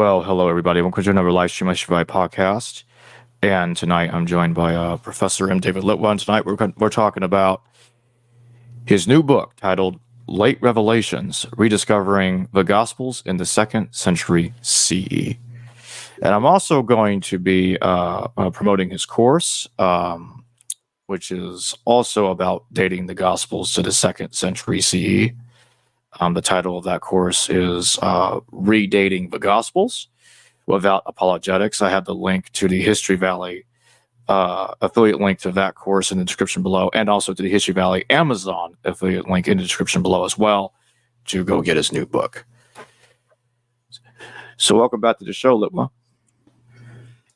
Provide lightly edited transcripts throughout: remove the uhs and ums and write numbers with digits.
Well, hello everybody. Welcome to another live stream by podcast. And tonight I'm joined by Professor M. David Litwa. And tonight we're talking about his new book titled Late Revelations: Rediscovering the Gospels in the 2nd Century CE. And I'm also going to be promoting his course, which is also about dating the Gospels to the 2nd Century CE. The title of that course is Redating the Gospels Without Apologetics. I have the link to the History Valley affiliate link to that course in the description below, and also to the History Valley Amazon affiliate link in the description below as well to go get his new book. So welcome back to the show, Litwa.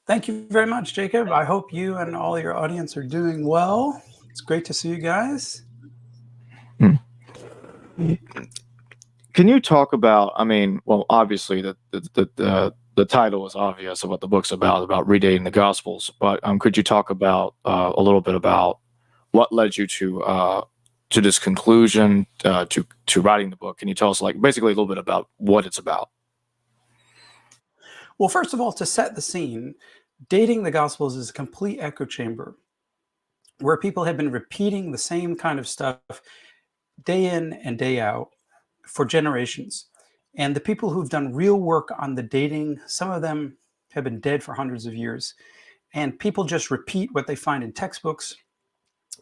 Thank you very much, Jacob. I hope you and all your audience are doing well. It's great to see you guys. Can you talk about, obviously the title is obvious of what the book's about redating the Gospels, but could you talk about a little bit about what led you to this conclusion, to writing the book? Can you tell us, basically a little bit about what it's about? Well, first of all, to set the scene, dating the Gospels is a complete echo chamber where people have been repeating the same kind of stuff day in and day out for generations. And the people who've done real work on the dating, some of them have been dead for hundreds of years. And people just repeat what they find in textbooks.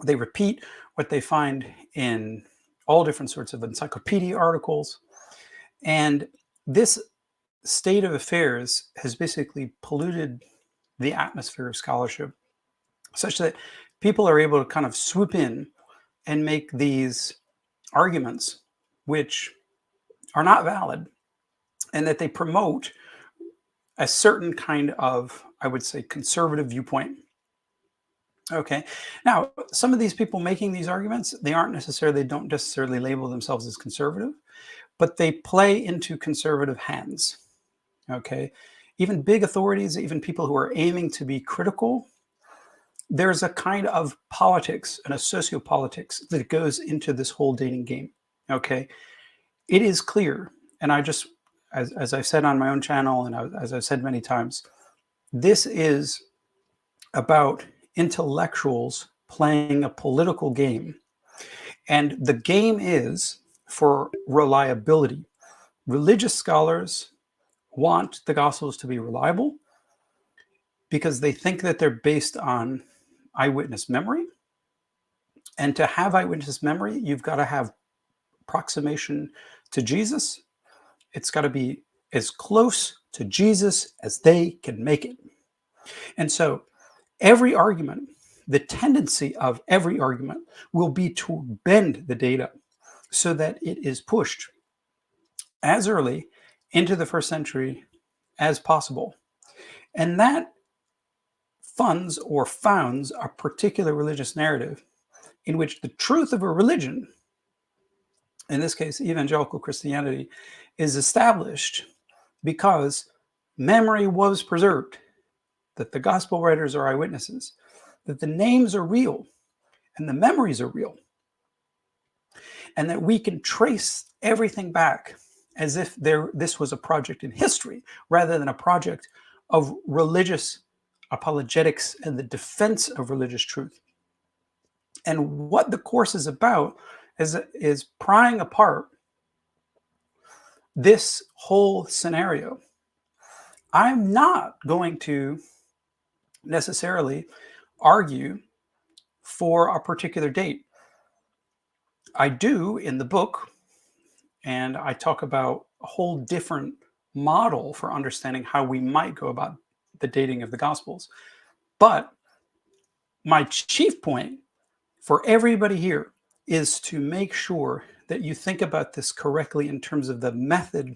They repeat what they find in all different sorts of encyclopedia articles. And this state of affairs has basically polluted the atmosphere of scholarship, such that people are able to kind of swoop in and make these arguments which are not valid, and that they promote a certain kind of, I would say, conservative viewpoint. Okay. Now, some of these people making these arguments, they don't necessarily label themselves as conservative, but they play into conservative hands. Okay. Even big authorities, even people who are aiming to be critical, there's a kind of politics and a sociopolitics that goes into this whole dating game. Okay. It is clear, and as I've said on my own channel, and as I've said many times, this is about intellectuals playing a political game. And the game is for reliability. Religious scholars want the Gospels to be reliable because they think that they're based on eyewitness memory. And to have eyewitness memory, you've got to have approximation to Jesus. It's got to be as close to Jesus as they can make it. And so every argument, the tendency of every argument will be to bend the data so that it is pushed as early into the 1st century as possible. And that funds or founds a particular religious narrative in which the truth of a religion, in this case, evangelical Christianity, is established because memory was preserved, that the gospel writers are eyewitnesses, that the names are real and the memories are real, and that we can trace everything back as if this was a project in history rather than a project of religious apologetics and the defense of religious truth. And what the course is about is prying apart this whole scenario. I'm not going to necessarily argue for a particular date. I do in the book, and I talk about a whole different model for understanding how we might go about the dating of the Gospels. But my chief point for everybody here is to make sure that you think about this correctly in terms of the method,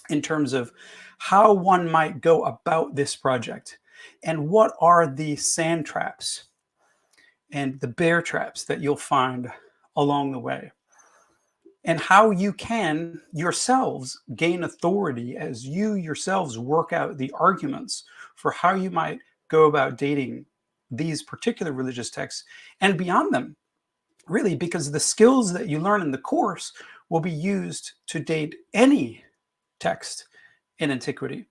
in terms of how one might go about this project, and what are the sand traps and the bear traps that you'll find along the way, and how you can yourselves gain authority as you yourselves work out the arguments for how you might go about dating these particular religious texts and beyond them. Really, because the skills that you learn in the course will be used to date any text in antiquity.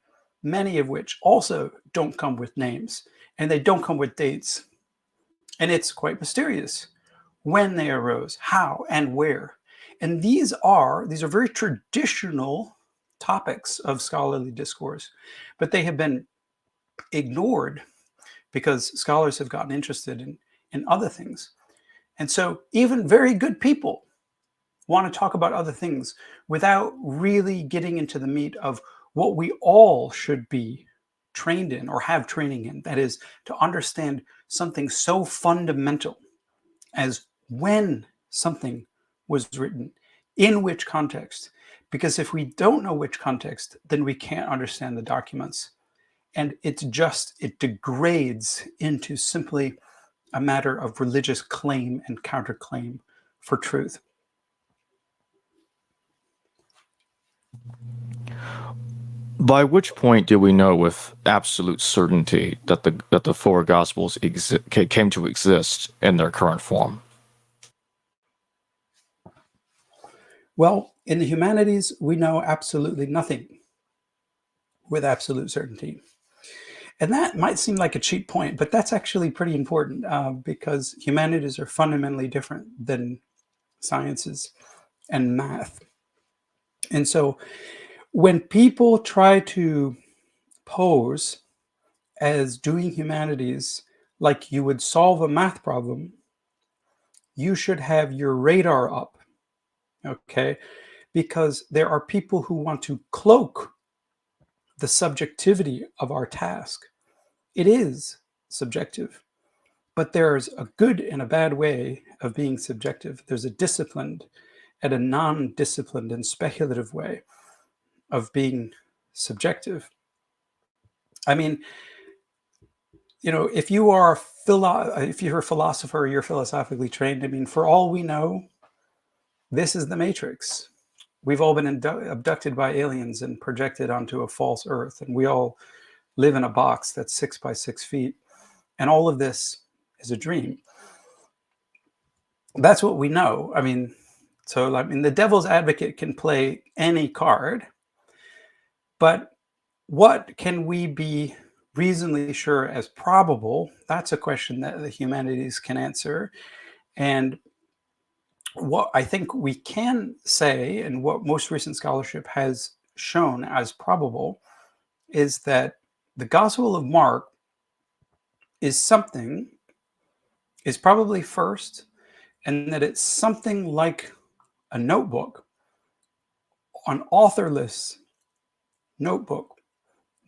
many of which also don't come with names, and they don't come with dates. And it's quite mysterious when they arose, how and where. And these are very traditional topics of scholarly discourse, but they have been ignored because scholars have gotten interested in other things. And so even very good people want to talk about other things without really getting into the meat of what we all should be trained in or have training in. That is, to understand something so fundamental as when something was written, in which context. Because if we don't know which context, then we can't understand the documents. And it degrades into simply a matter of religious claim and counterclaim for truth. By which point do we know with absolute certainty that the four Gospels came to exist in their current form? Well, in the humanities, we know absolutely nothing with absolute certainty. And that might seem like a cheap point, but that's actually pretty important because humanities are fundamentally different than sciences and math. And so when people try to pose as doing humanities like you would solve a math problem, you should have your radar up, okay? Because there are people who want to cloak the subjectivity of our task. It is subjective, but there's a good and a bad way of being subjective. There's a disciplined and a non-disciplined and speculative way of being subjective. I mean, if you're a philosopher, you're philosophically trained. I mean, for all we know, this is the Matrix. We've all been abducted by aliens and projected onto a false Earth, and we all live in a box that's 6 by 6 feet, and all of this is a dream. That's what we know. I mean, the devil's advocate can play any card, but what can we be reasonably sure as probable? That's a question that the humanities can answer. And what I think we can say, and what most recent scholarship has shown as probable, is that the Gospel of Mark is probably first, and that it's something like a notebook, an authorless notebook.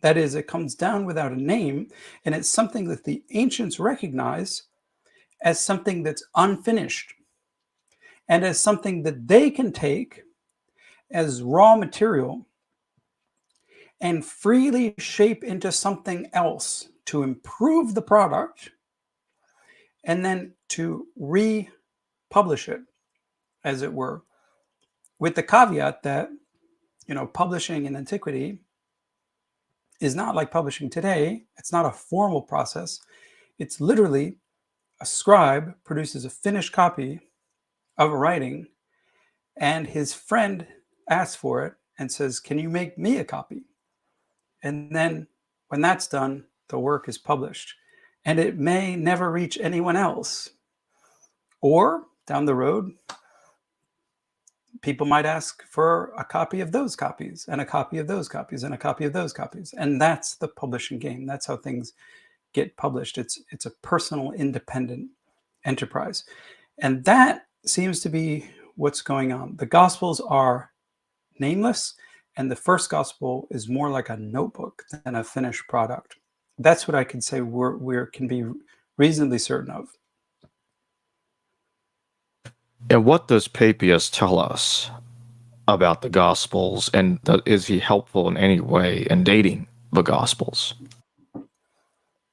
That is, it comes down without a name, and it's something that the ancients recognize as something that's unfinished, and as something that they can take as raw material and freely shape into something else to improve the product, and then to republish it, as it were, with the caveat that publishing in antiquity is not like publishing today. It's not a formal process. It's literally a scribe produces a finished copy of a writing, and his friend asks for it and says, "Can you make me a copy?" And then when that's done, the work is published, and it may never reach anyone else. Or down the road, people might ask for a copy of those copies, and a copy of those copies, and a copy of those copies. And that's the publishing game. That's how things get published. It's a personal, independent enterprise. And that seems to be what's going on. The Gospels are nameless, and the first Gospel is more like a notebook than a finished product. That's what I can say we can be reasonably certain of. And what does Papias tell us about the Gospels, and is he helpful in any way in dating the Gospels?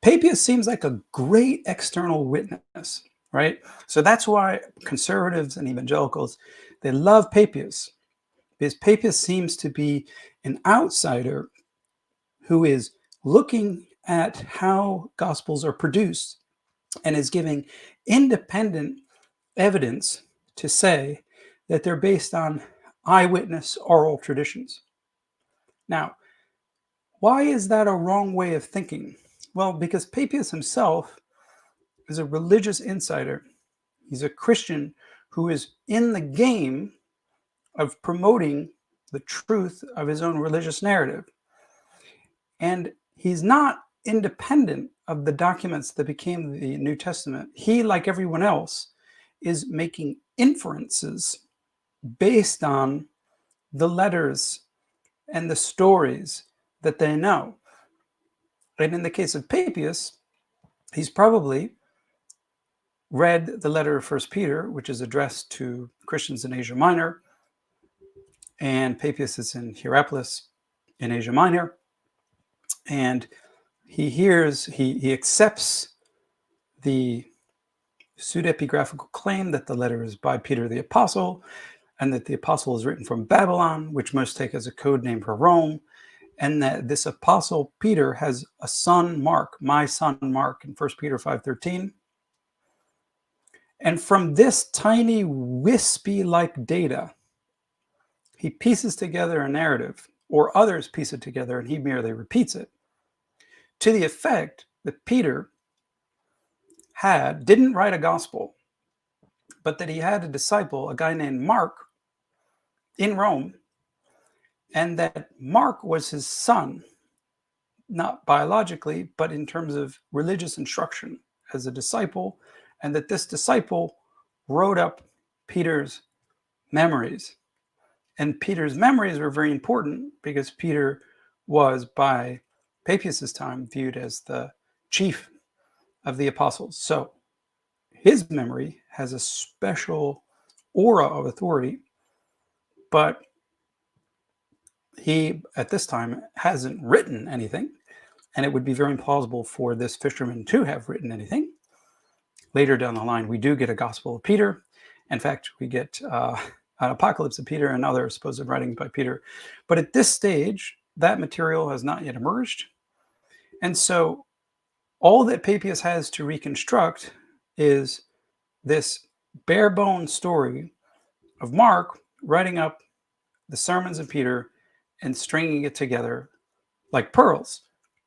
Papias seems like a great external witness, right? So that's why conservatives and evangelicals, they love Papias, because Papias seems to be an outsider who is looking at how Gospels are produced and is giving independent evidence to say that they're based on eyewitness oral traditions. Now, Why is that a wrong way of thinking? Well, because Papias himself is a religious insider. He's a Christian who is in the game of promoting the truth of his own religious narrative. And he's not independent of the documents that became the New Testament. He, like everyone else, is making inferences based on the letters and the stories that they know. And in the case of Papias, he's probably read the letter of First Peter, which is addressed to Christians in Asia Minor, and Papias is in Hierapolis in Asia Minor, and he accepts the pseudepigraphical claim that the letter is by Peter the Apostle, and that the apostle is written from Babylon, which most take as a code name for Rome, and that this apostle Peter has a son, Mark, my son Mark, in 1 Peter 5:13. And from this tiny wispy-like data, he pieces together a narrative, or others piece it together, and he merely repeats it, to the effect that Peter didn't write a gospel, but that he had a disciple, a guy named Mark, in Rome, and that Mark was his son, not biologically, but in terms of religious instruction as a disciple, and that this disciple wrote up Peter's memories. And Peter's memories were very important because Peter was, by Papias' time, viewed as the chief of the apostles. So his memory has a special aura of authority, but he, at this time, hasn't written anything, and it would be very implausible for this fisherman to have written anything. Later down the line, we do get a Gospel of Peter. In fact, we get an Apocalypse of Peter and other supposed writings by Peter. But at this stage, that material has not yet emerged. And so all that Papias has to reconstruct is this bare bone story of Mark writing up the sermons of Peter and stringing it together like pearls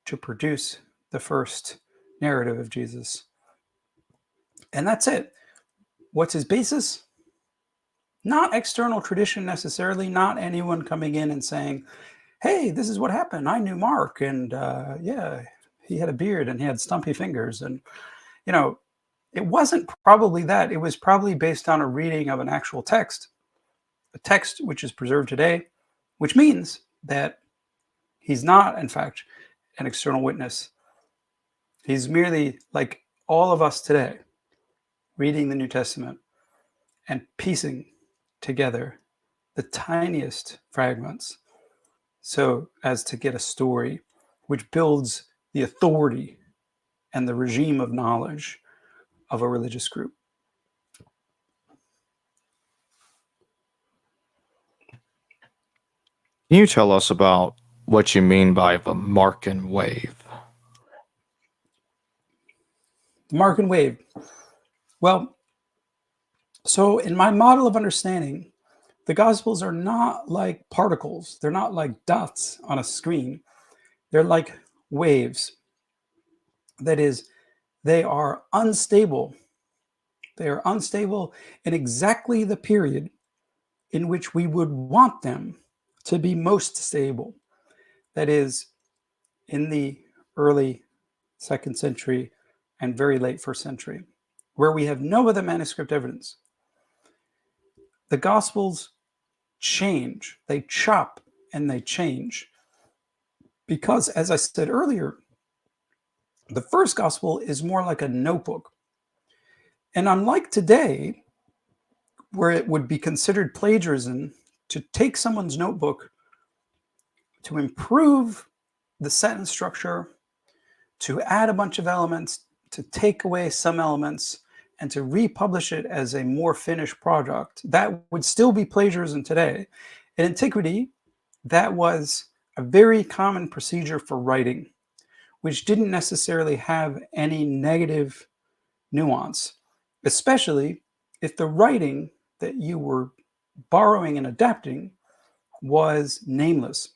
to produce the first narrative of Jesus. And that's it. What's his basis? Not external tradition necessarily, not anyone coming in and saying, hey, this is what happened. I knew Mark, and yeah, he had a beard and he had stumpy fingers. And, you know, it wasn't probably that. It was probably based on a reading of an actual text, a text which is preserved today, which means that he's not, in fact, an external witness. He's merely like all of us today, reading the New Testament and piecing together the tiniest fragments so as to get a story which builds the authority and the regime of knowledge of a religious group. Can you tell us about what you mean by the Markan wave? The Markan wave. Well, so in my model of understanding, the Gospels are not like particles. They're not like dots on a screen. They're like waves. That is, they are unstable. They are unstable in exactly the period in which we would want them to be most stable. That is, in the early 2nd century and very late 1st century, where we have no other manuscript evidence. The Gospels change, they chop and they change. Because, as I said earlier, the first Gospel is more like a notebook. And unlike today, where it would be considered plagiarism to take someone's notebook to improve the sentence structure, to add a bunch of elements, to take away some elements, and to republish it as a more finished product, that would still be plagiarism today. In antiquity, that was a very common procedure for writing, which didn't necessarily have any negative nuance, especially if the writing that you were borrowing and adapting was nameless.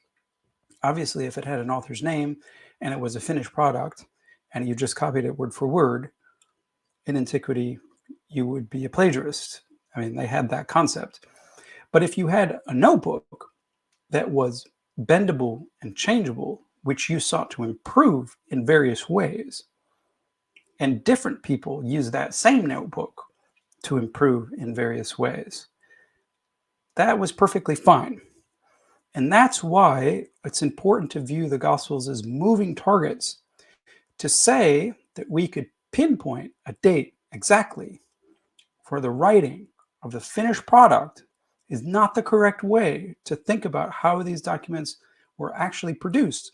Obviously, if it had an author's name and it was a finished product and you just copied it word for word, in antiquity, you would be a plagiarist. I mean, they had that concept. But if you had a notebook that was bendable and changeable, which you sought to improve in various ways, and different people use that same notebook to improve in various ways, that was perfectly fine. And that's why it's important to view the Gospels as moving targets. To say that we could pinpoint a date exactly for the writing of the finished product is not the correct way to think about how these documents were actually produced.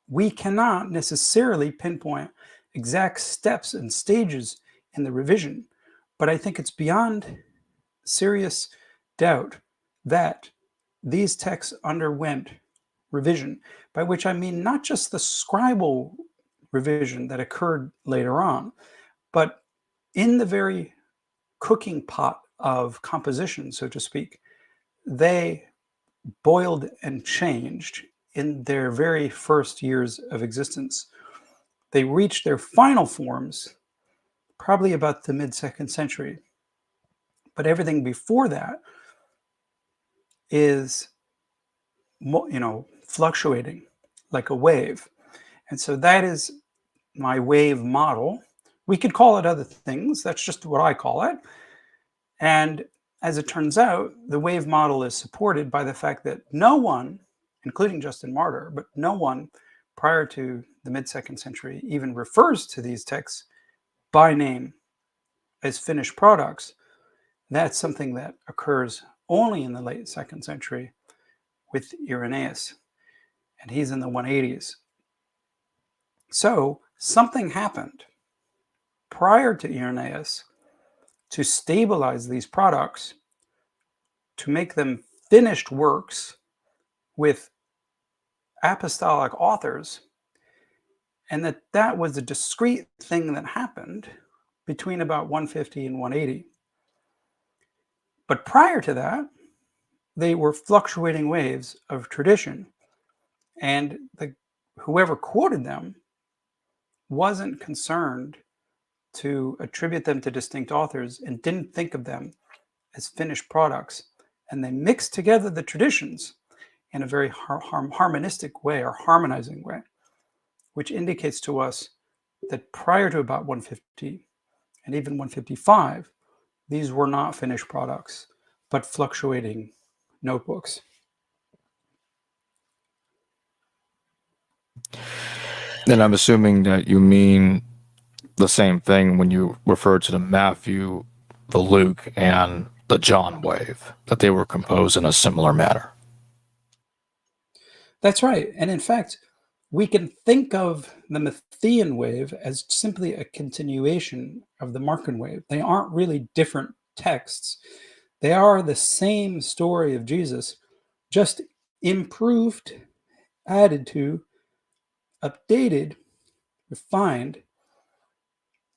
We cannot necessarily pinpoint exact steps and stages in the revision, but I think it's beyond serious doubt that these texts underwent revision, by which I mean not just the scribal revision that occurred later on, but in the very cooking pot of composition, so to speak, they boiled and changed in their very first years of existence. They reached their final forms probably about the mid-2nd century. But everything before that is, fluctuating like a wave. And so that is my wave model. We could call it other things. That's just what I call it. And as it turns out, the wave model is supported by the fact that no one, including Justin Martyr, but no one prior to the mid-2nd century even refers to these texts by name as finished products. That's something that occurs only in the late 2nd century with Irenaeus, and he's in the 180s. So something happened prior to Irenaeus to stabilize these products, to make them finished works with apostolic authors, and that was a discrete thing that happened between about 150 and 180. But prior to that, they were fluctuating waves of tradition, and whoever quoted them wasn't concerned to attribute them to distinct authors and didn't think of them as finished products. And they mixed together the traditions in a very harmonistic way or harmonizing way, which indicates to us that prior to about 150 and even 155, these were not finished products, but fluctuating notebooks. Then I'm assuming that you mean the same thing when you refer to the Matthew, the Luke, and the John wave, that they were composed in a similar manner. That's right. And in fact, we can think of the Matthean wave as simply a continuation of the Marcion wave. They aren't really different texts. They are the same story of Jesus, just improved, added to, updated, refined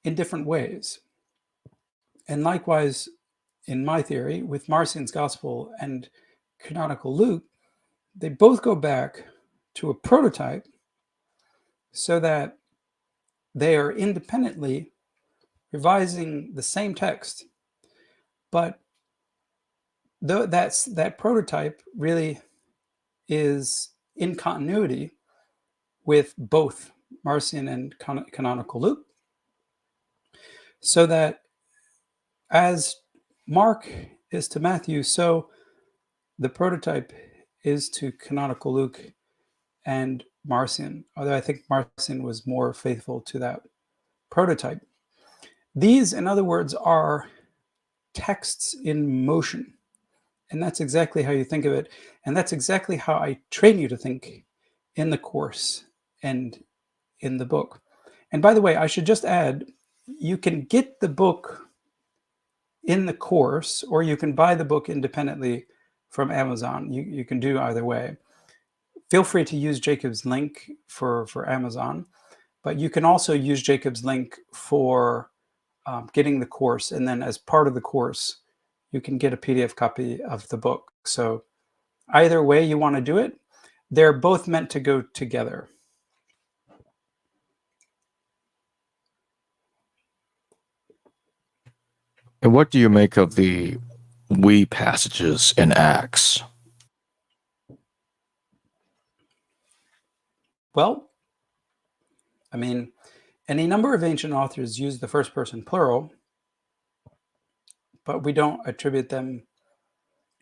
in different ways. And likewise, in my theory, with Marcion's Gospel and canonical Luke, they both go back to a prototype so that they are independently revising the same text. But that prototype really is in continuity with both Marcion and canonical Luke, so that as Mark is to Matthew, so the prototype is to canonical Luke and Marcion, although I think Marcion was more faithful to that prototype. These, in other words, are texts in motion. And that's exactly how you think of it. And that's exactly how I train you to think in the course and in the book. And by the way, I should just add, you can get the book in the course, or you can buy the book independently from Amazon. You can do either way. Feel free to use Jacob's link for Amazon, but you can also use Jacob's link for getting the course. And then as part of the course, you can get a PDF copy of the book. So either way you want to do it, they're both meant to go together. And what do you make of the we passages in Acts? Well, I mean, any number of ancient authors use the first person plural, but we don't attribute them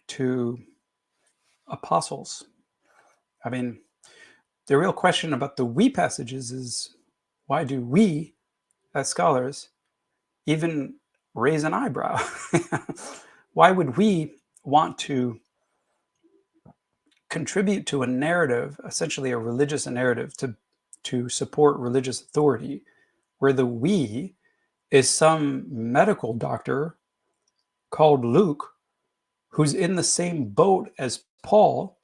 to apostles. I mean, the real question about the we passages is, why do we, as scholars, even raise an eyebrow? Why would we want to contribute to a narrative, essentially a religious narrative, to support religious authority, where the we is some medical doctor called Luke, who's in the same boat as Paul,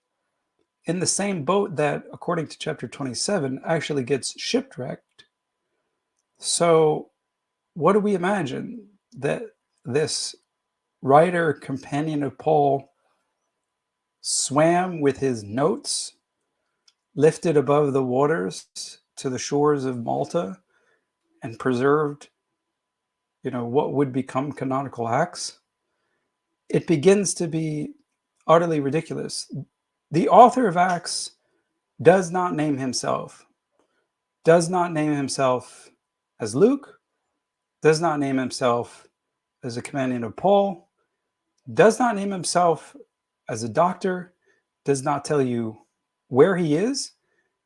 in the same boat that, according to chapter 27, actually gets shipwrecked? So what do we imagine? That this writer, companion of Paul, swam with his notes lifted above the waters to the shores of Malta and preserved, what would become canonical Acts? It begins to be utterly ridiculous. The author of Acts does not name himself as Luke, does not name himself as a companion of Paul, does not name himself as a doctor, does not tell you where he is,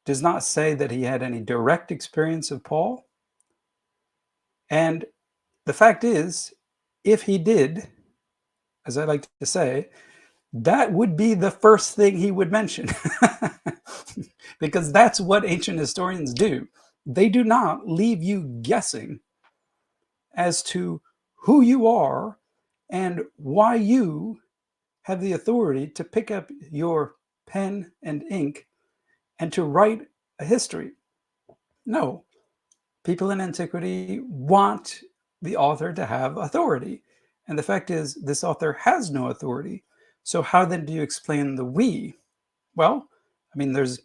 does not say that he had any direct experience of Paul. And the fact is, if he did, as I like to say, that would be the first thing he would mention. Because that's what ancient historians do. They do not leave you guessing as to who you are and why you have the authority to pick up your pen and ink and to write a history. No, people in antiquity want the author to have authority. And the fact is, this author has no authority. So how then do you explain the we? Well, I mean, there's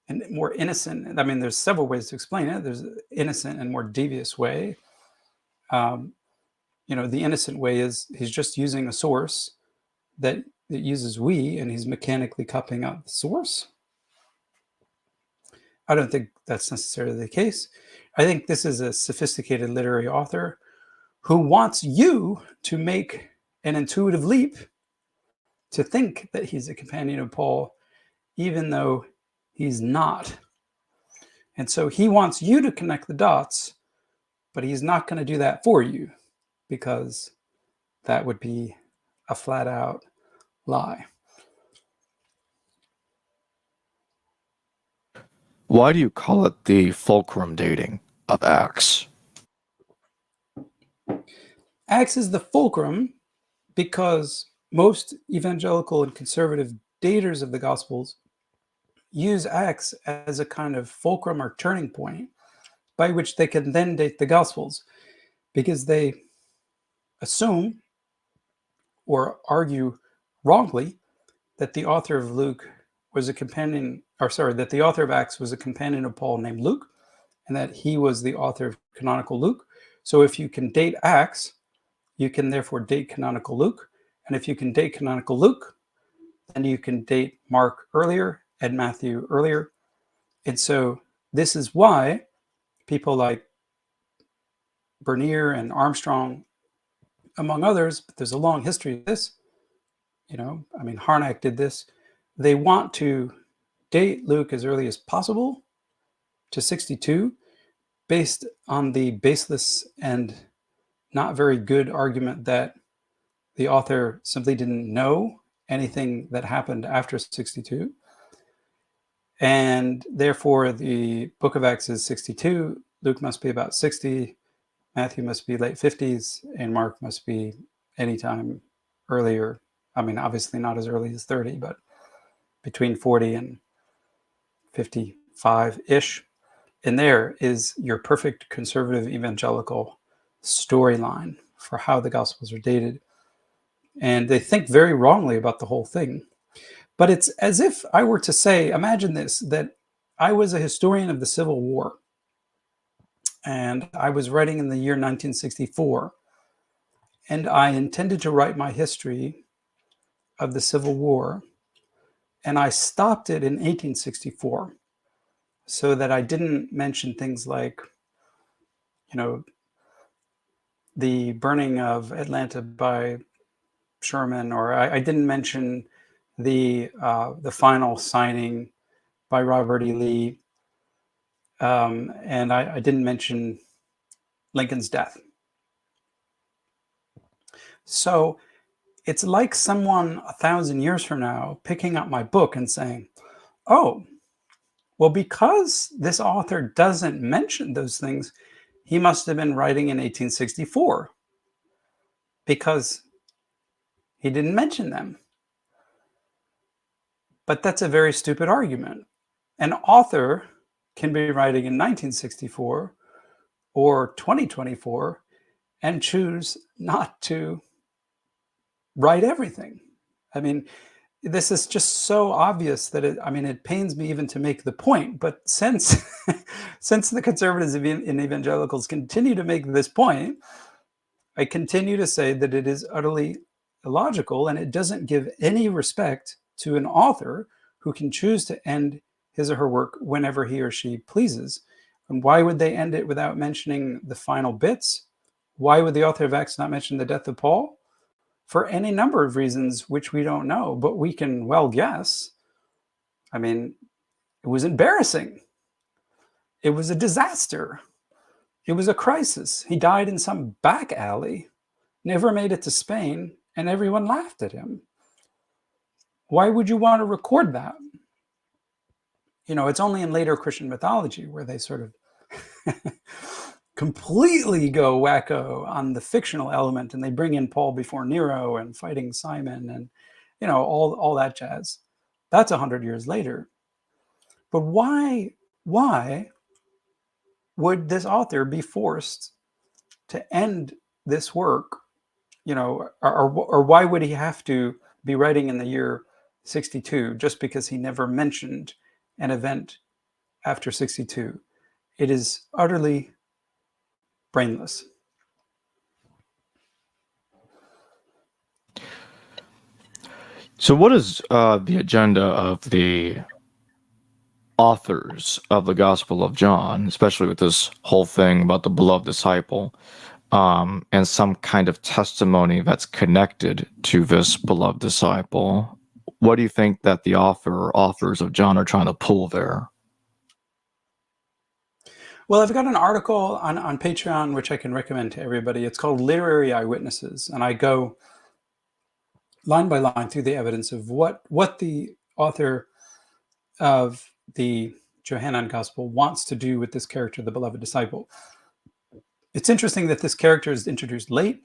there's several ways to explain it. There's an innocent and more devious way. The innocent way is he's just using a source that uses we, and he's mechanically copying out the source. I don't think that's necessarily the case. I think this is a sophisticated literary author who wants you to make an intuitive leap to think that he's a companion of Paul, even though he's not. And so he wants you to connect the dots, but he's not going to do that for you, because that would be a flat out lie. Why do you call it the fulcrum dating of Acts? Acts is the fulcrum because most evangelical and conservative daters of the Gospels use Acts as a kind of fulcrum or turning point by which they can then date the Gospels, because they assume or argue wrongly that the author of Luke was a companion, that the author of Acts was a companion of Paul named Luke, and that he was the author of canonical Luke. So if you can date Acts, you can therefore date canonical Luke. And if you can date canonical Luke, then you can date Mark earlier and Matthew earlier. And so this is why people like Bernier and Armstrong, among others, but there's a long history of this. Harnack did this. They want to date Luke as early as possible to 62, based on the baseless and not very good argument that the author simply didn't know anything that happened after 62. And therefore, the book of Acts is 62. Luke must be about 60. Matthew must be late 50s. And Mark must be anytime earlier. Obviously not as early as 30, but between 40 and 55-ish. And there is your perfect conservative evangelical storyline for how the Gospels are dated. And they think very wrongly about the whole thing. But it's as if I were to say, imagine this, that I was a historian of the Civil War, and I was writing in the year 1964, and I intended to write my history of the Civil War, and I stopped it in 1864 so that I didn't mention things like, the burning of Atlanta by Sherman, or I didn't mention the final signing by Robert E. Lee, and I didn't mention Lincoln's death. So it's like someone 1,000 years from now picking up my book and saying, "Oh, well, because this author doesn't mention those things, he must have been writing in 1864 because he didn't mention them." But that's a very stupid argument. An author can be writing in 1964 or 2024 and choose not to write everything. I mean, this is just so obvious that it pains me even to make the point. But since since the conservatives and evangelicals continue to make this point, I continue to say that it is utterly illogical, and it doesn't give any respect to an author who can choose to end his or her work whenever he or she pleases. And why would they end it without mentioning the final bits? Why would the author of Acts not mention the death of Paul? For any number of reasons which we don't know, but we can well guess. I mean, it was embarrassing. It was a disaster. It was a crisis. He died in some back alley, never made it to Spain, and everyone laughed at him. Why would you want to record that? It's only in later Christian mythology where they sort of completely go wacko on the fictional element, and they bring in Paul before Nero and fighting Simon and all that jazz. That's 100 years later. But why would this author be forced to end this work, or why would he have to be writing in the year 62 just because he never mentioned an event after 62? It is utterly brainless. So, what is the agenda of the authors of the Gospel of John, especially with this whole thing about the beloved disciple, and some kind of testimony that's connected to this beloved disciple? What do you think that the author or authors of John are trying to pull there? Well, I've got an article on Patreon which I can recommend to everybody. It's called Literary Eyewitnesses, and I go line by line through the evidence of what the author of the Johannine Gospel wants to do with this character, the beloved disciple. It's interesting that this character is introduced late,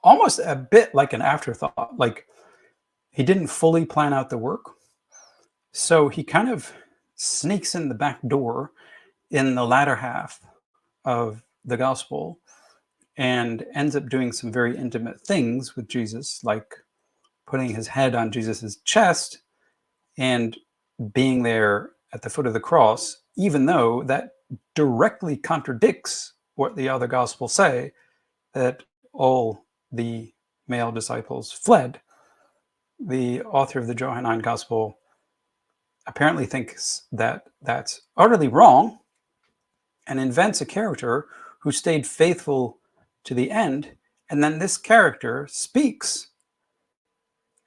almost a bit like an afterthought, like he didn't fully plan out the work. So he kind of sneaks in the back door in the latter half of the gospel and ends up doing some very intimate things with Jesus, like putting his head on Jesus's chest and being there at the foot of the cross, even though that directly contradicts what the other gospels say, that all the male disciples fled. The author of the Johannine Gospel apparently thinks that that's utterly wrong and invents a character who stayed faithful to the end. And then this character speaks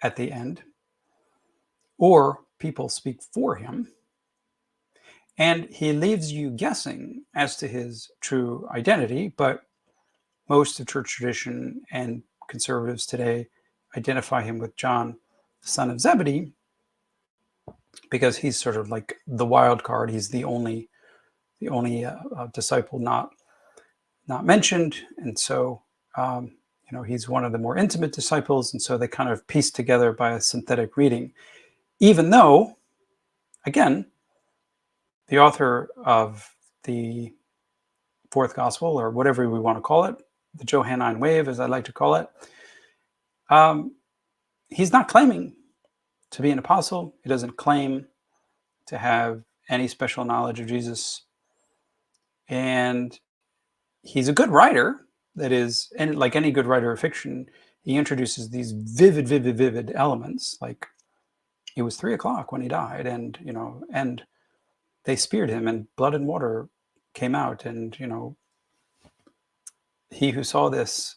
at the end, or people speak for him. And he leaves you guessing as to his true identity, but most of church tradition and conservatives today identify him with John, the son of Zebedee, because he's sort of like the wild card. He's the only disciple not mentioned, and so he's one of the more intimate disciples, and so they kind of piece together by a synthetic reading. Even though, again, the author of the fourth gospel, or whatever we want to call it, the Johannine wave, as I like to call it, he's not claiming to be an apostle. He doesn't claim to have any special knowledge of Jesus. And he's a good writer. That is, and like any good writer of fiction, he introduces these vivid elements. Like, it was 3:00 when he died, and and they speared him, and blood and water came out, and he who saw this,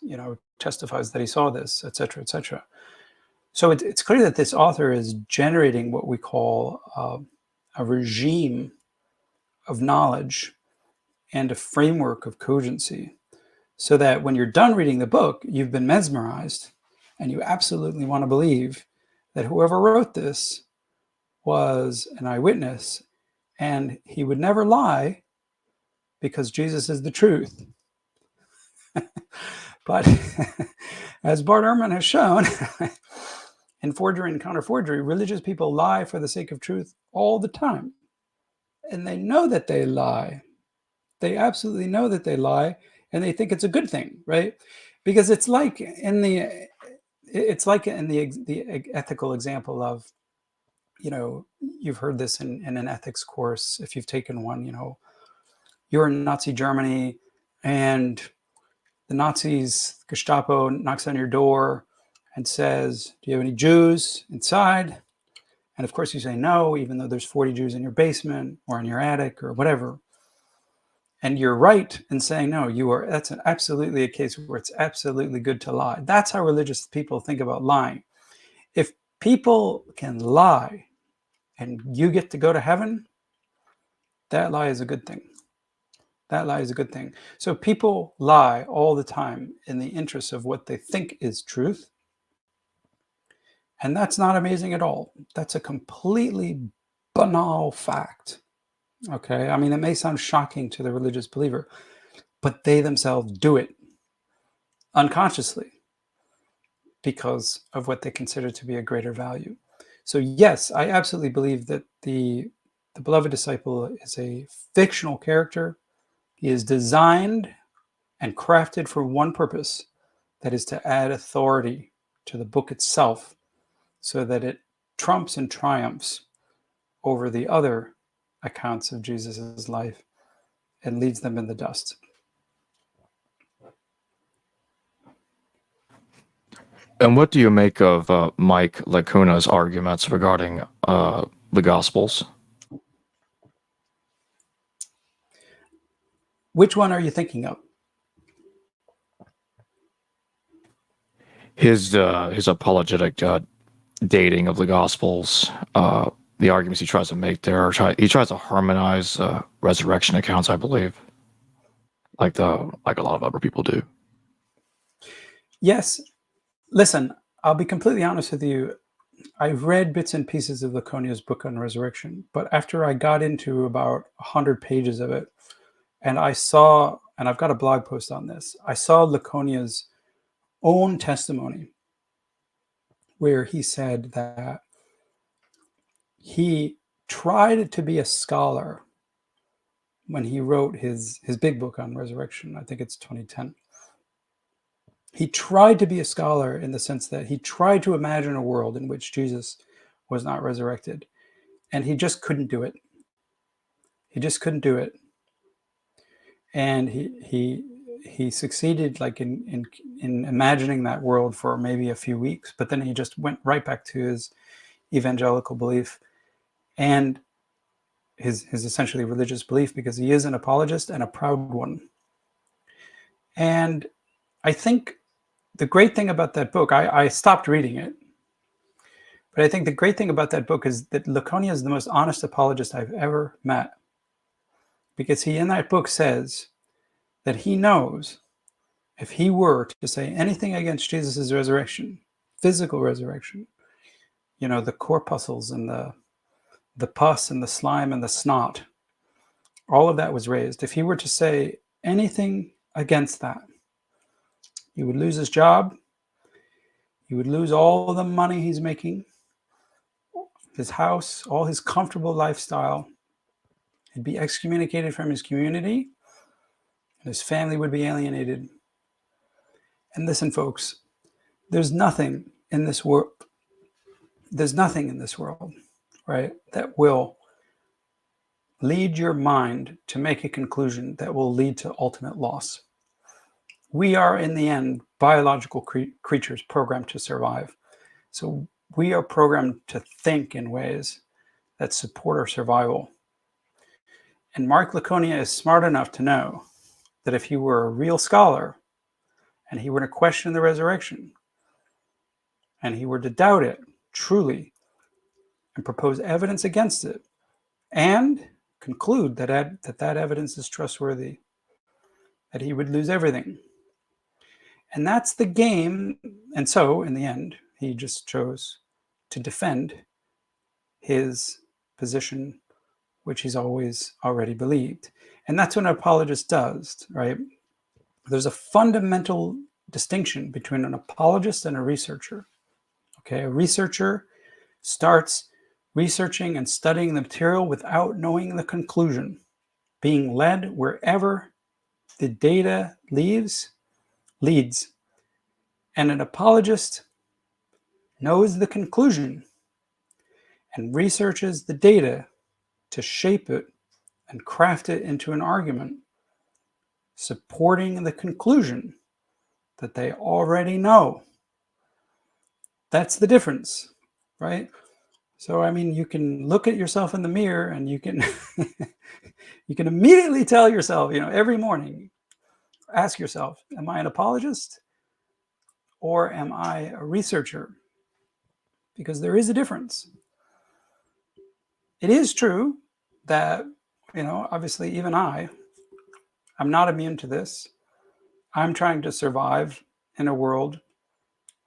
testifies that he saw this, etc., etc. So it's clear that this author is generating what we call a regime of knowledge and a framework of cogency, so that when you're done reading the book, you've been mesmerized, and you absolutely want to believe that whoever wrote this was an eyewitness, and he would never lie because Jesus is the truth. But as Bart Ehrman has shown, in forgery and counterforgery, religious people lie for the sake of truth all the time. And they know that they lie. They absolutely know that they lie, and they think it's a good thing, right? Because it's like in the ethical example of, you've heard this in an ethics course, if you've taken one, you're in Nazi Germany, and the Nazis, Gestapo, knocks on your door and says, "Do you have any Jews inside?" And of course you say no, even though there's 40 Jews in your basement or in your attic or whatever. And you're right in saying no. That's absolutely a case where it's absolutely good to lie. That's how religious people think about lying. If people can lie and you get to go to heaven, that lie is a good thing. That lie is a good thing. So people lie all the time in the interest of what they think is truth. And that's not amazing at all. That's a completely banal fact. Okay? I mean, it may sound shocking to the religious believer, but they themselves do it unconsciously because of what they consider to be a greater value. So yes, I absolutely believe that the beloved disciple is a fictional character. He is designed and crafted for one purpose, that is to add authority to the book itself, so that it trumps and triumphs over the other accounts of Jesus' life and leaves them in the dust. And what do you make of Mike Lacuna's arguments regarding the Gospels? Which one are you thinking of? His apologetic dating of the Gospels, the arguments he tries to make there. He tries to harmonize resurrection accounts, I believe, like a lot of other people do. Yes. Listen, I'll be completely honest with you. I've read bits and pieces of Laconia's book on resurrection, but after I got into about 100 pages of it, and I saw, and I've got a blog post on this, I saw Laconia's own testimony where he said that he tried to be a scholar when he wrote his big book on resurrection. I think it's 2010. He tried to be a scholar in the sense that he tried to imagine a world in which Jesus was not resurrected, and he just couldn't do it. He just couldn't do it. And he succeeded, like in imagining that world for maybe a few weeks, but then he just went right back to his evangelical belief and his essentially religious belief, because he is an apologist and a proud one. And I think the great thing about that book, I stopped reading it, but I think the great thing about that book is that Laconia is the most honest apologist I've ever met, because he in that book says that he knows if he were to say anything against Jesus' resurrection, physical resurrection, the corpuscles and the pus and the slime and the snot, all of that was raised. If he were to say anything against that, he would lose his job. He would lose all the money he's making, his house, all his comfortable lifestyle. He'd be excommunicated from his community, and his family would be alienated. And listen, folks, there's nothing in this world there's nothing in this world, right, that will lead your mind to make a conclusion that will lead to ultimate loss. We are, in the end, biological creatures programmed to survive. So we are programmed to think in ways that support our survival. And Mark Laconia is smart enough to know that if he were a real scholar and he were to question the resurrection and he were to doubt it truly and propose evidence against it and conclude that that evidence is trustworthy, that he would lose everything. And that's the game. And so, in the end, he just chose to defend his position, which he's always already believed. And that's what an apologist does, right? There's a fundamental distinction between an apologist and a researcher. Okay, a researcher starts researching and studying the material without knowing the conclusion, being led wherever the data leads. And an apologist knows the conclusion and researches the data to shape it and craft it into an argument supporting the conclusion that they already know. That's the difference, right? So, I mean, you can look at yourself in the mirror and you can you can immediately tell yourself, every morning, ask yourself, am I an apologist or am I a researcher? Because there is a difference. It is true that, obviously even I'm not immune to this. I'm trying to survive in a world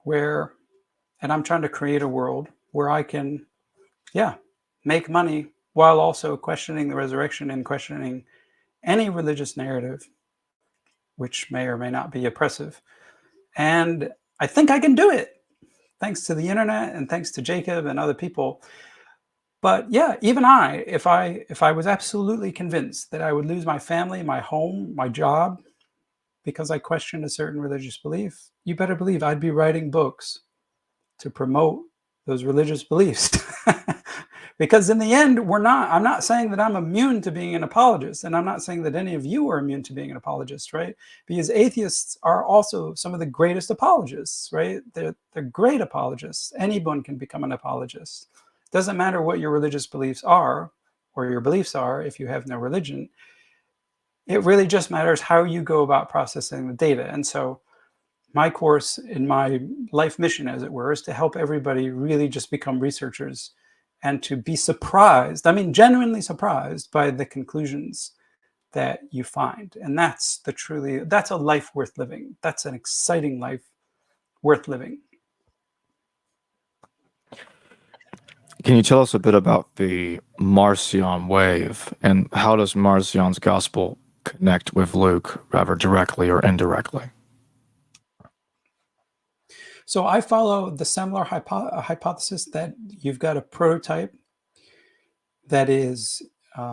and I'm trying to create a world where I can, make money while also questioning the resurrection and questioning any religious narrative, which may or may not be oppressive. And I think I can do it, thanks to the internet and thanks to Jacob and other people. But yeah, even if I was absolutely convinced that I would lose my family, my home, my job, because I questioned a certain religious belief, you better believe I'd be writing books to promote those religious beliefs. Because in the end, I'm not saying that I'm immune to being an apologist, and I'm not saying that any of you are immune to being an apologist, right? Because atheists are also some of the greatest apologists, right? They're great apologists. Anyone can become an apologist. It doesn't matter what your religious beliefs are, or your beliefs are if you have no religion. It really just matters how you go about processing the data. And so my course, in my life mission, as it were, is to help everybody really just become researchers and to be surprised, genuinely surprised by the conclusions that you find. And that's a life worth living. That's an exciting life worth living. Can you tell us a bit about the Marcion wave and how does Marcion's gospel connect with Luke, rather directly or indirectly? So I follow the similar hypothesis that you've got a prototype that is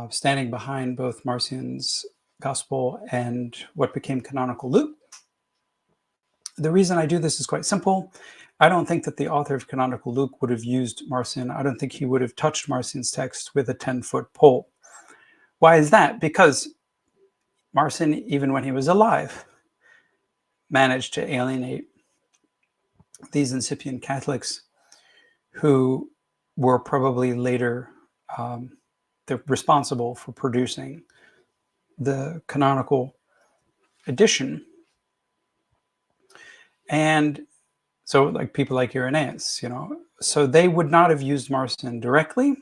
standing behind both Marcion's gospel and what became canonical Luke. The reason I do this is quite simple. I don't think that the author of canonical Luke would have used Marcion. I don't think he would have touched Marcion's text with a 10-foot pole. Why is that? Because Marcion, even when he was alive, managed to alienate these incipient Catholics who were probably later they're responsible for producing the canonical edition. And so like people like Irenaeus, so they would not have used Marcion directly,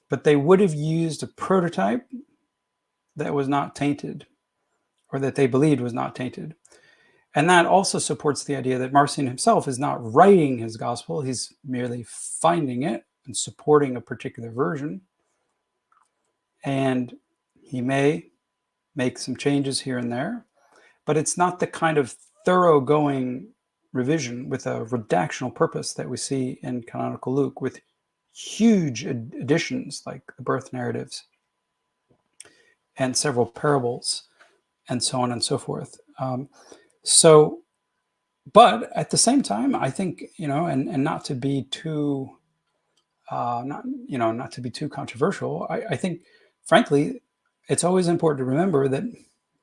but they would have used a prototype that was not tainted, or that they believed was not tainted. And that also supports the idea that Marcion himself is not writing his gospel. He's merely finding it and supporting a particular version. And he may make some changes here and there, but it's not the kind of thoroughgoing revision with a redactional purpose that we see in canonical Luke, with huge additions like the birth narratives and several parables and so on and so forth. So But at the same time, I think, and not to be too, not to be too controversial, I think, frankly, it's always important to remember that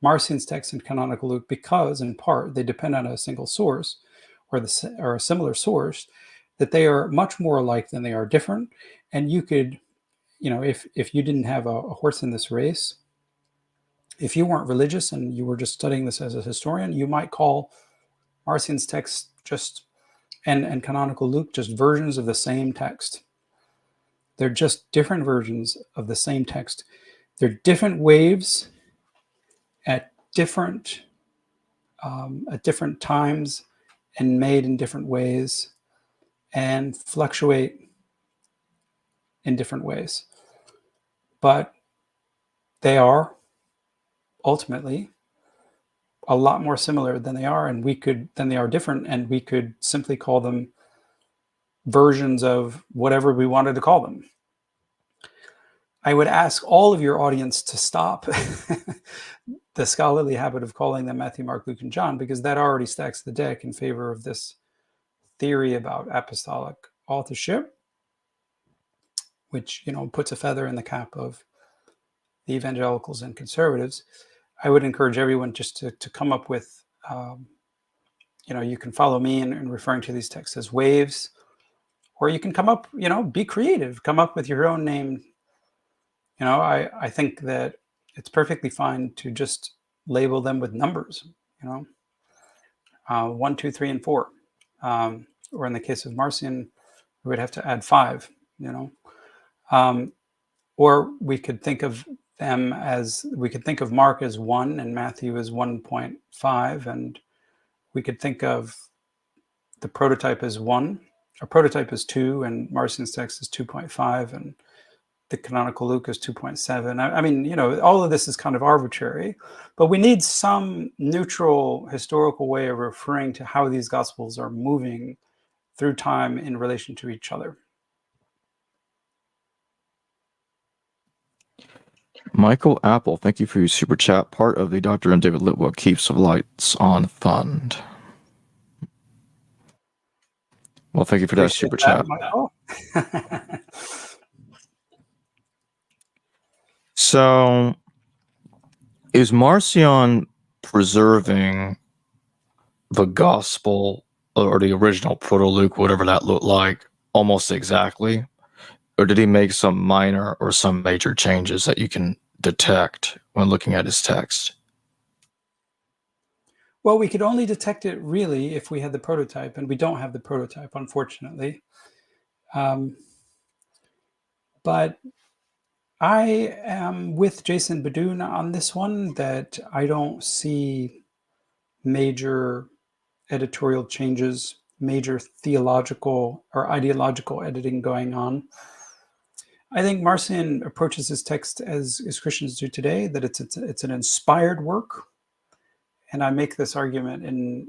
Marcion's text and canonical Luke, because in part they depend on a single source or a similar source, that they are much more alike than they are different. And you could, if you didn't have a horse in this race, if you weren't religious and you were just studying this as a historian, you might call Marcion's text and canonical Luke just versions of the same text. They're just different versions of the same text. They're different waves at different times and made in different ways and fluctuate in different ways. But they are ultimately a lot more similar than they are different, and we could simply call them versions of whatever we wanted to call them. I would ask all of your audience to stop the scholarly habit of calling them Matthew, Mark, Luke, and John, because that already stacks the deck in favor of this theory about apostolic authorship, which puts a feather in the cap of the evangelicals and conservatives. I would encourage everyone just to come up with, you can follow me in referring to these texts as waves, or you can come up, be creative, come up with your own name. I think that it's perfectly fine to just label them with numbers, 1, 2, 3, and 4. Or in the case of Marcion, we would have to add 5, or we could think of Mark as 1 and Matthew as 1.5, and we could think of the prototype as 1, or prototype as 2, and Marcion's text is 2.5, and the canonical Luke is 2.7. I mean, all of this is kind of arbitrary, but we need some neutral historical way of referring to how these gospels are moving through time in relation to each other. Michael Apple, thank you for your super chat, part of the Dr. and David Litwa Keeps the Lights On Fund. Well, thank you for that super chat. Michael. So, is Marcion preserving the gospel or the original Proto-Luke, whatever that looked like, almost exactly? Or did he make some minor or some major changes that you can detect when looking at his text? Well, we could only detect it really if we had the prototype, and we don't have the prototype, unfortunately. But I am with Jason Badoon on this one, that I don't see major editorial changes, major theological or ideological editing going on. I think Marcion approaches his text as Christians do today, that it's an inspired work. And I make this argument in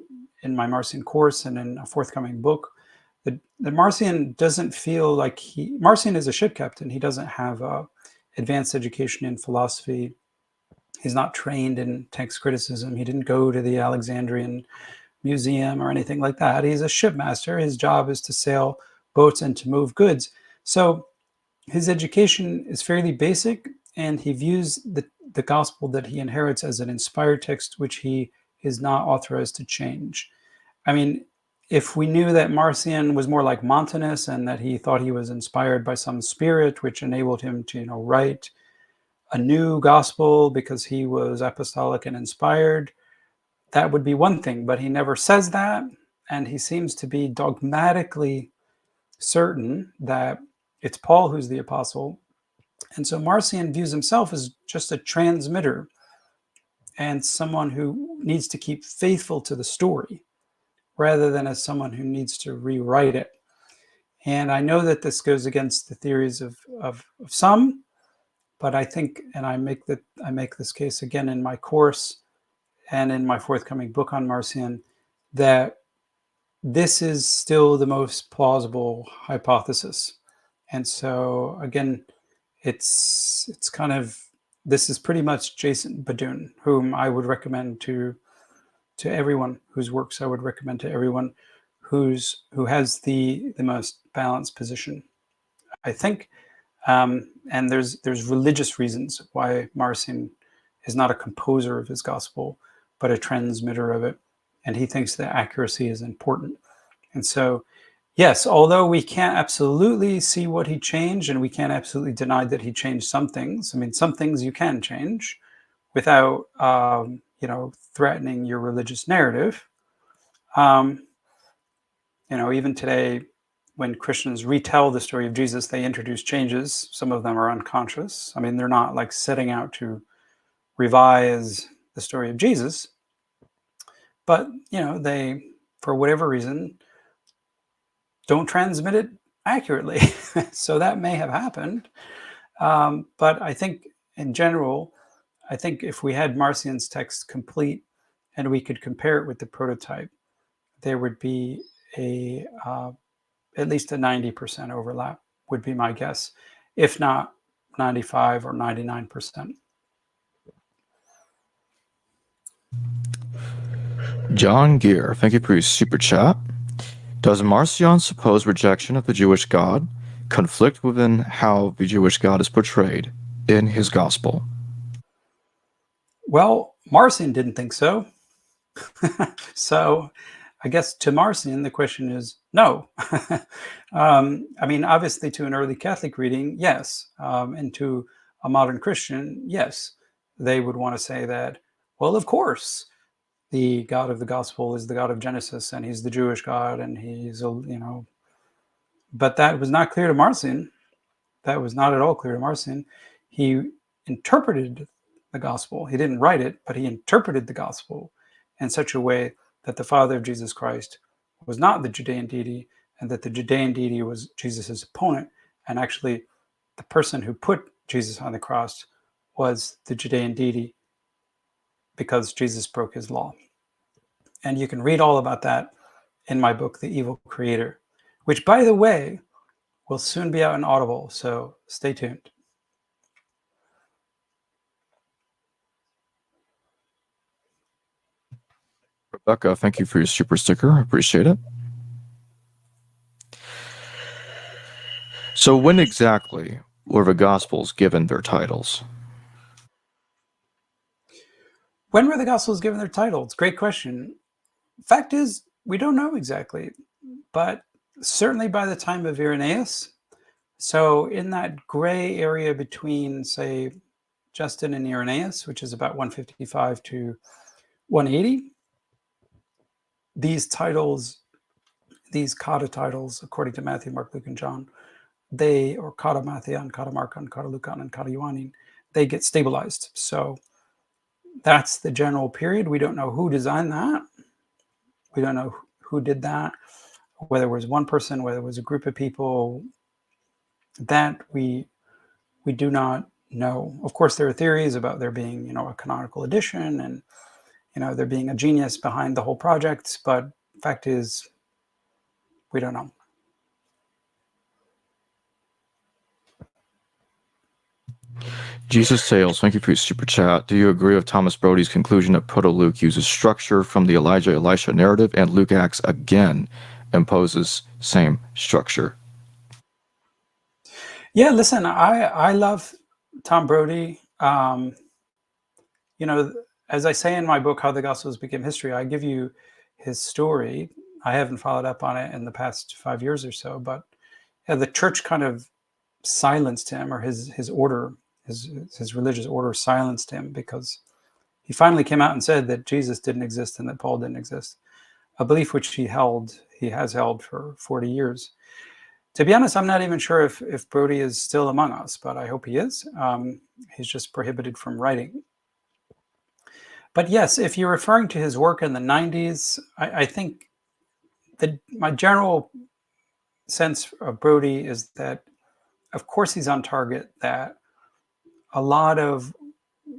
my Marcion course and in a forthcoming book, that Marcion doesn't feel like Marcion is a ship captain. He doesn't have a advanced education in philosophy. He's not trained in text criticism. He didn't go to the Alexandrian Museum or anything like that. He's a shipmaster. His job is to sail boats and to move goods. So his education is fairly basic, and he views the gospel that he inherits as an inspired text, which he is not authorized to change. I mean, if we knew that Marcion was more like Montanus and that he thought he was inspired by some spirit which enabled him to, write a new gospel because he was apostolic and inspired, that would be one thing. But he never says that, and he seems to be dogmatically certain that it's Paul who's the apostle. And so Marcion views himself as just a transmitter and someone who needs to keep faithful to the story, rather than as someone who needs to rewrite it. And I know that this goes against the theories of some, but I think, and I make this case again in my course and in my forthcoming book on Marcion, that this is still the most plausible hypothesis. And so again, it's kind of, this is pretty much Jason Badoon, whom I would recommend to to everyone, whose works I would recommend to everyone who has the most balanced position. I think, and there's religious reasons why Marcion is not a composer of his gospel, but a transmitter of it, and he thinks that accuracy is important. And so, yes, although we can't absolutely see what he changed, and we can't absolutely deny that he changed some things. I mean, some things you can change without, threatening your religious narrative. Even today, when Christians retell the story of Jesus, they introduce changes. Some of them are unconscious. I mean, they're not like setting out to revise the story of Jesus, but they, for whatever reason, don't transmit it accurately. So that may have happened. But I think in general, I think if we had Marcion's text complete and we could compare it with the prototype, there would be at least a 90% overlap, would be my guess, if not 95 or 99%. John Gear, thank you for your super chat. Does Marcion's supposed rejection of the Jewish God conflict within how the Jewish God is portrayed in his gospel? Well, Marcion didn't think so. So I guess to Marcion, the question is no. I mean, obviously, to an early Catholic reading, yes. And to a modern Christian, yes. They would want to say that, well, of course, the God of the gospel is the God of Genesis, and he's the Jewish God, and he's, but that was not clear to Marcion. That was not at all clear to Marcion. He interpreted the gospel. He didn't write it, but he interpreted the gospel in such a way that the Father of Jesus Christ was not the Judean deity, and that the Judean deity was Jesus's opponent, and actually the person who put Jesus on the cross was the Judean deity because Jesus broke his law. And you can read all about that in my book, The Evil Creator, which, by the way, will soon be out in Audible, so stay tuned. Rebecca, thank you for your super sticker. I appreciate it. So when exactly were the Gospels given their titles? When were the Gospels given their titles? Great question. Fact is, we don't know exactly, but certainly by the time of Irenaeus. So in that gray area between, say, Justin and Irenaeus, which is about 155 to 180, these titles, these kata titles, according to Matthew, Mark, Luke, and John, or kata Mattheon, kata Markon, kata Lucan, and kata Ioannin, they get stabilized. So that's the general period. We don't know who designed that. We don't know who did that, whether it was one person, whether it was a group of people. That we do not know. Of course, there are theories about there being, a canonical edition, and there being a genius behind the whole project. But fact is, we don't know. Jesus Sales, thank you for your super chat. Do you agree with Thomas Brody's conclusion that Proto-Luke uses structure from the Elijah-Elisha narrative, and Luke Acts again imposes same structure? Yeah, listen, I love Tom Brody. As I say in my book, How the Gospels Became History, I give you his story. I haven't followed up on it in the past 5 years or so, but yeah, the church kind of silenced him, or his order, his religious order silenced him, because he finally came out and said that Jesus didn't exist and that Paul didn't exist, a belief which he has held for 40 years. To be honest, I'm not even sure if Brody is still among us, but I hope he is. He's just prohibited from writing. But yes, if you're referring to his work in the 90s, I think that my general sense of Brody is that, of course, he's on target, that a lot of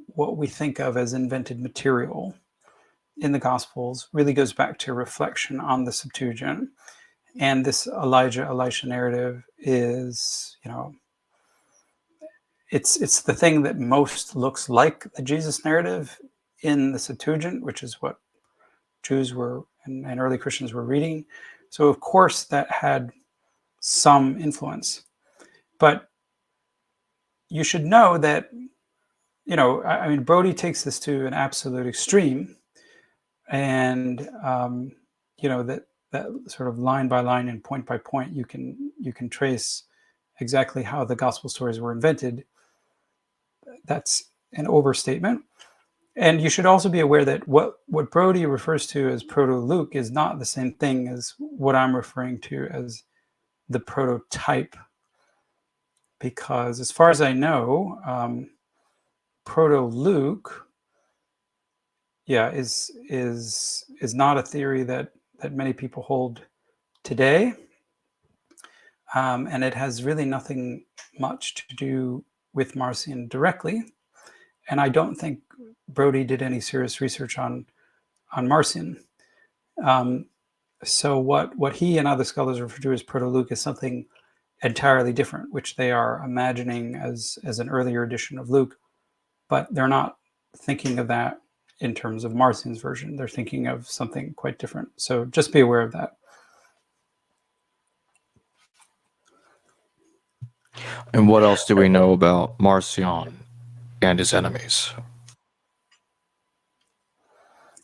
what we think of as invented material in the Gospels really goes back to reflection on the Septuagint. And this Elijah-Elisha narrative is, it's the thing that most looks like the Jesus narrative in the Septuagint, which is what Jews were and early Christians were reading. So of course that had some influence. But you should know that, I mean, Brody takes this to an absolute extreme, and that sort of line by line and point by point, you can trace exactly how the gospel stories were invented. That's an overstatement. And you should also be aware that what Brody refers to as Proto-Luke is not the same thing as what I'm referring to as the prototype, because as far as I know, Proto-Luke, is not a theory that many people hold today, and it has really nothing much to do with Marcion directly. And I don't think Brody did any serious research on Marcion. So what he and other scholars refer to as Proto-Luke is something entirely different, which they are imagining as an earlier edition of Luke, but they're not thinking of that in terms of Marcion's version. They're thinking of something quite different. So just be aware of that. And what else do we know about Marcion and his enemies?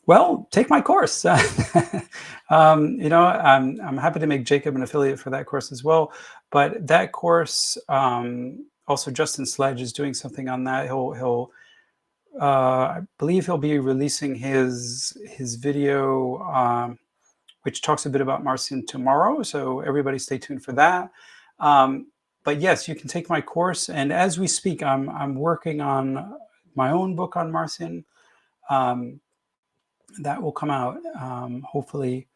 Well, take my course. I'm happy to make Jacob an affiliate for that course as well. But that course, also Justin Sledge is doing something on that. I believe he'll be releasing his video, which talks a bit about Marcion tomorrow. So everybody stay tuned for that. But yes, you can take my course. And as we speak, I'm working on my own book on Marcion. That will come out hopefully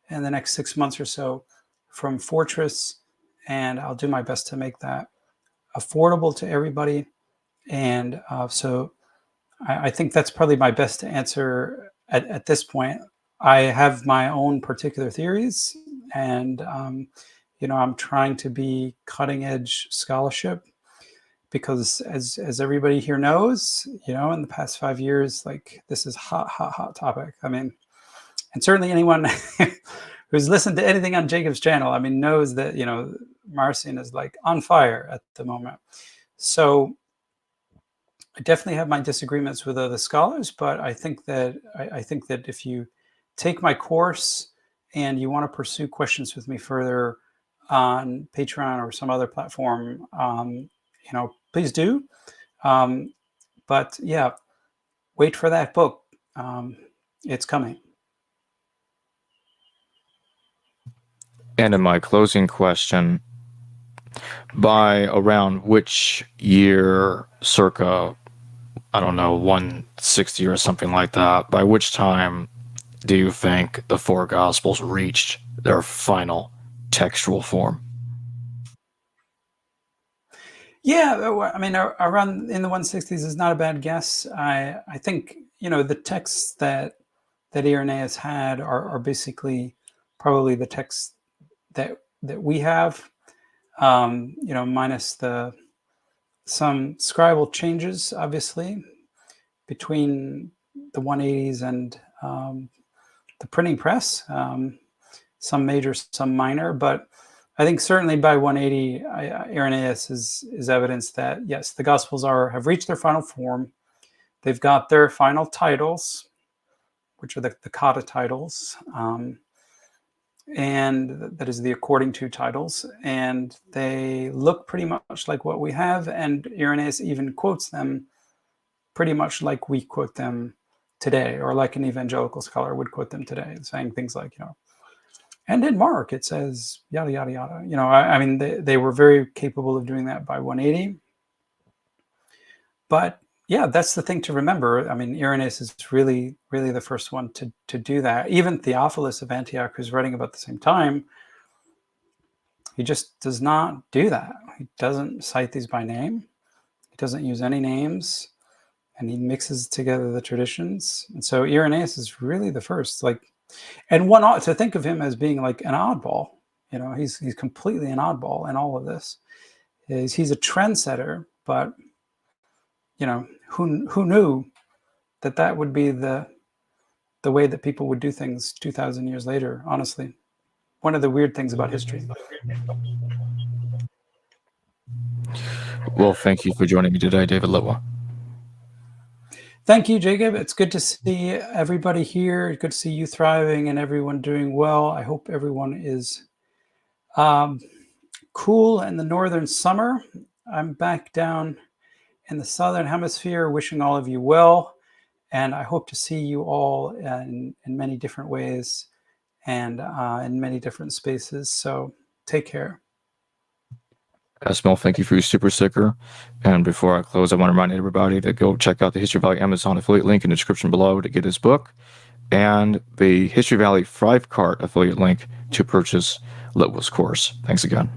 in the next 6 months or so from Fortress, and I'll do my best to make that affordable to everybody. And so I think that's probably my best answer at this point. I have my own particular theories, and I'm trying to be cutting edge scholarship, because as everybody here knows, in the past 5 years, like, this is hot topic. I mean, and certainly anyone who's listened to anything on Jacob's channel, I mean, knows that, Marcion is like on fire at the moment. So I definitely have my disagreements with other scholars, but I think that if you take my course and you want to pursue questions with me further on Patreon or some other platform, please do. But yeah, wait for that book. It's coming. And in my closing question, by around which year, circa, I don't know, 160 or something like that, by which time do you think the four Gospels reached their final textual form? Yeah, I mean, around in the 160s is not a bad guess. I think, the texts that Irenaeus had are basically probably the texts that we have, minus some scribal changes, obviously, between the 180s and the printing press, some major, some minor. But I think certainly by 180, Irenaeus is evidence that, yes, the Gospels have reached their final form. They've got their final titles, which are the kata titles, and that is the according to titles, and they look pretty much like what we have, and Irenaeus even quotes them pretty much like we quote them today, or like an evangelical scholar would quote them today, saying things like, and in Mark it says yada yada yada. I mean, they were very capable of doing that by 180. But yeah, that's the thing to remember. I mean, Irenaeus is really, really the first one to do that. Even Theophilus of Antioch, who's writing about the same time, he just does not do that. He doesn't cite these by name. He doesn't use any names, and he mixes together the traditions. And so Irenaeus is really the first. And one ought to think of him as being like an oddball. He's completely an oddball in all of this. He's a trendsetter, but who knew that would be the the way that people would do things 2,000 years later, honestly. One of the weird things about history. Well, thank you for joining me today, David Litwa. Thank you, Jacob. It's good to see everybody here. Good to see you thriving and everyone doing well. I hope everyone is cool in the northern summer. I'm back down in the southern hemisphere, wishing all of you well. And I hope to see you all in many different ways and in many different spaces. So take care. Esmel, thank you for your super sticker. And before I close, I want to remind everybody to go check out the History Valley Amazon affiliate link in the description below to get his book, and the History Valley 5-cart affiliate link to purchase Litwa's course. Thanks again.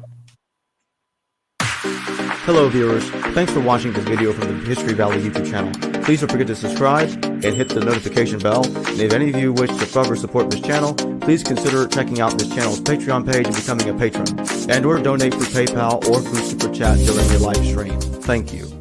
Hello viewers, thanks for watching this video from the History Valley YouTube channel. Please don't forget to subscribe and hit the notification bell. And if any of you wish to further support this channel, please consider checking out this channel's Patreon page and becoming a patron, and or donate through PayPal or through Super Chat during your live stream. Thank you.